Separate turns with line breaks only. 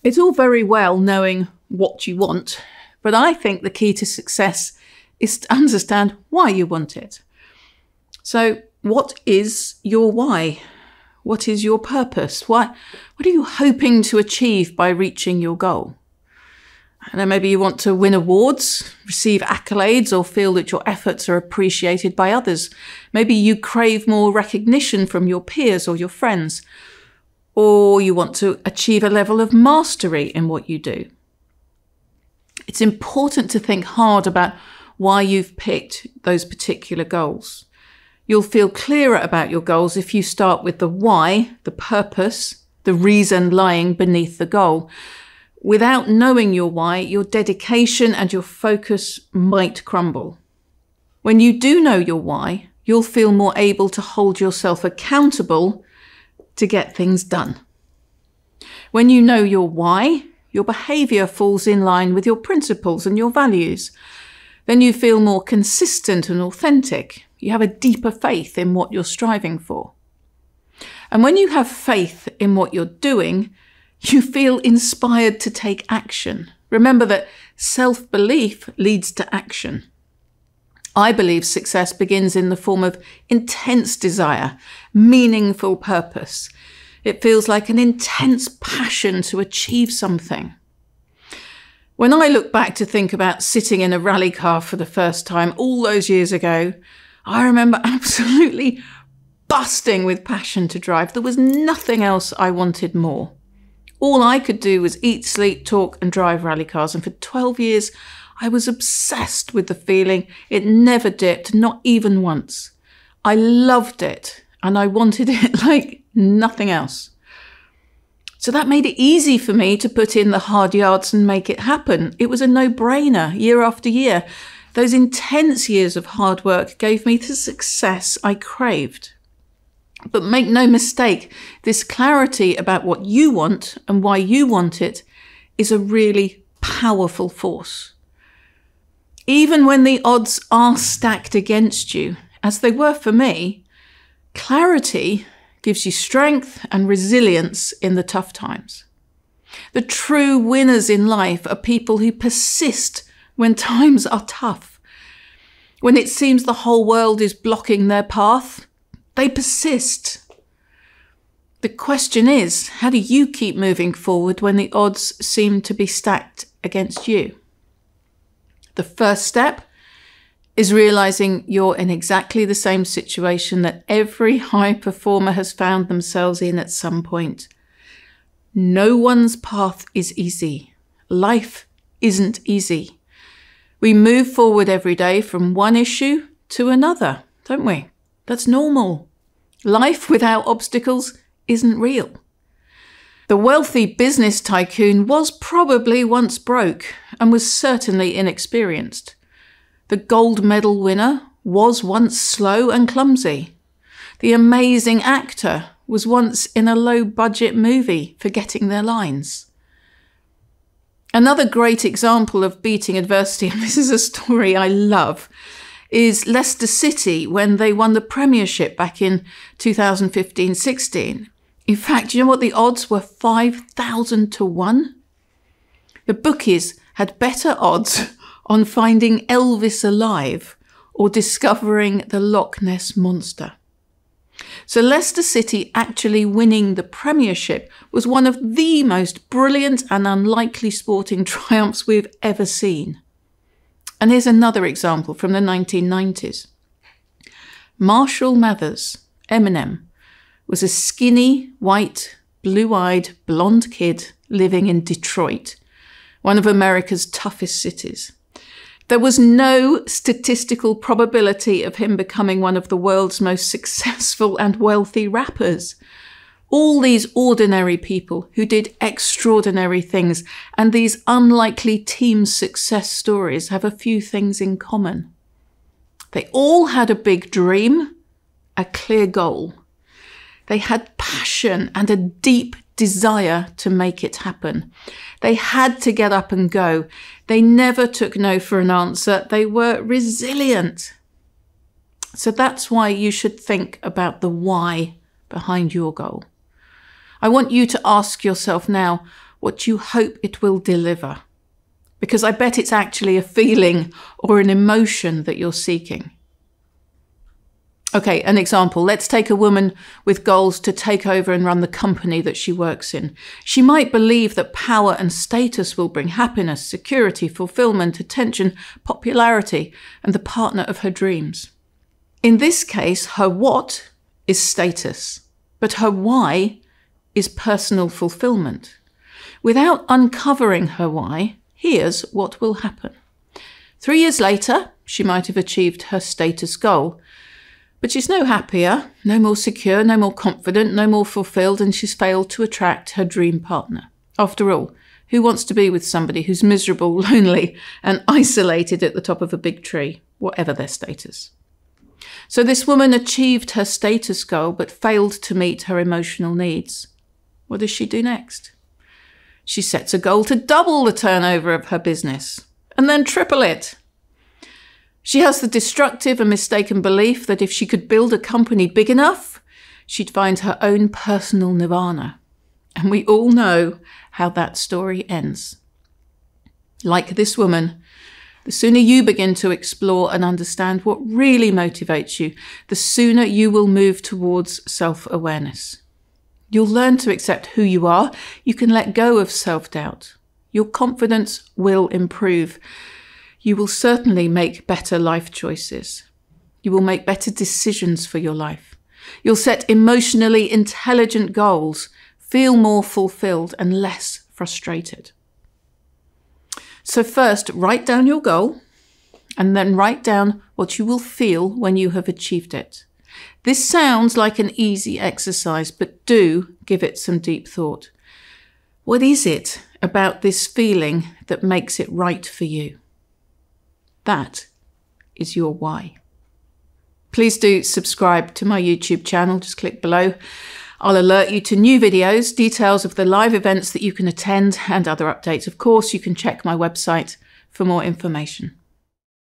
It's all very well knowing what you want, but I think the key to success is to understand why you want it. So what is your why? What is your purpose? What are you hoping to achieve by reaching your goal? I know maybe you want to win awards, receive accolades, or feel that your efforts are appreciated by others. Maybe you crave more recognition from your peers or your friends, or you want to achieve a level of mastery in what you do. It's important to think hard about why you've picked those particular goals. You'll feel clearer about your goals if you start with the why, the purpose, the reason lying beneath the goal. Without knowing your why, your dedication and your focus might crumble. When you do know your why, you'll feel more able to hold yourself accountable to get things done. When you know your why, your behaviour falls in line with your principles and your values. Then you feel more consistent and authentic. You have a deeper faith in what you're striving for. And when you have faith in what you're doing, you feel inspired to take action. Remember that self-belief leads to action. I believe success begins in the form of intense desire, meaningful purpose. It feels like an intense passion to achieve something. When I look back to think about sitting in a rally car for the first time all those years ago, I remember absolutely busting with passion to drive. There was nothing else I wanted more. All I could do was eat, sleep, talk and drive rally cars. And for 12 years, I was obsessed with the feeling. It never dipped, not even once. I loved it and I wanted it like nothing else. So that made it easy for me to put in the hard yards and make it happen. It was a no-brainer year after year. Those intense years of hard work gave me the success I craved. But make no mistake, this clarity about what you want and why you want it is a really powerful force. Even when the odds are stacked against you, as they were for me, clarity gives you strength and resilience in the tough times. The true winners in life are people who persist when times are tough. When it seems the whole world is blocking their path, they persist. The question is, how do you keep moving forward when the odds seem to be stacked against you? The first step is realizing you're in exactly the same situation that every high performer has found themselves in at some point. No one's path is easy. Life isn't easy. We move forward every day from one issue to another, don't we? That's normal. Life without obstacles isn't real. The wealthy business tycoon was probably once broke and was certainly inexperienced. The gold medal winner was once slow and clumsy. The amazing actor was once in a low-budget movie forgetting their lines. Another great example of beating adversity, and this is a story I love, is Leicester City when they won the Premiership back in 2015-16. In fact, you know what? The odds were 5,000 to 1. The bookies had better odds on finding Elvis alive or discovering the Loch Ness Monster. So Leicester City actually winning the Premiership was one of the most brilliant and unlikely sporting triumphs we've ever seen. And here's another example from the 1990s. Marshall Mathers, Eminem, was a skinny, white, blue-eyed, blonde kid living in Detroit, one of America's toughest cities. There was no statistical probability of him becoming one of the world's most successful and wealthy rappers. All these ordinary people who did extraordinary things, and these unlikely team success stories have a few things in common. They all had a big dream, a clear goal. They had passion and a deep desire to make it happen. They had to get up and go. They never took no for an answer. They were resilient. So that's why you should think about the why behind your goal. I want you to ask yourself now, what you hope it will deliver. Because I bet it's actually a feeling or an emotion that you're seeking. Okay, an example. Let's take a woman with goals to take over and run the company that she works in. She might believe that power and status will bring happiness, security, fulfillment, attention, popularity, and the partner of her dreams. In this case, her what is status, but her why is personal fulfillment. Without uncovering her why, here's what will happen. 3 years later, she might have achieved her status goal, but she's no happier, no more secure, no more confident, no more fulfilled, and she's failed to attract her dream partner. After all, who wants to be with somebody who's miserable, lonely, and isolated at the top of a big tree, whatever their status? So this woman achieved her status goal, but failed to meet her emotional needs. What does she do next? She sets a goal to double the turnover of her business, and then triple it. She has the destructive and mistaken belief that if she could build a company big enough, she'd find her own personal nirvana. And we all know how that story ends. Like this woman, the sooner you begin to explore and understand what really motivates you, the sooner you will move towards self-awareness. You'll learn to accept who you are. You can let go of self-doubt. Your confidence will improve. You will certainly make better life choices. You will make better decisions for your life. You'll set emotionally intelligent goals, feel more fulfilled and less frustrated. So first, write down your goal, and then write down what you will feel when you have achieved it. This sounds like an easy exercise, but do give it some deep thought. What is it about this feeling that makes it right for you? That is your why. Please do subscribe to my YouTube channel. Just click below. I'll alert you to new videos, details of the live events that you can attend, and other updates. Of course, you can check my website for more information.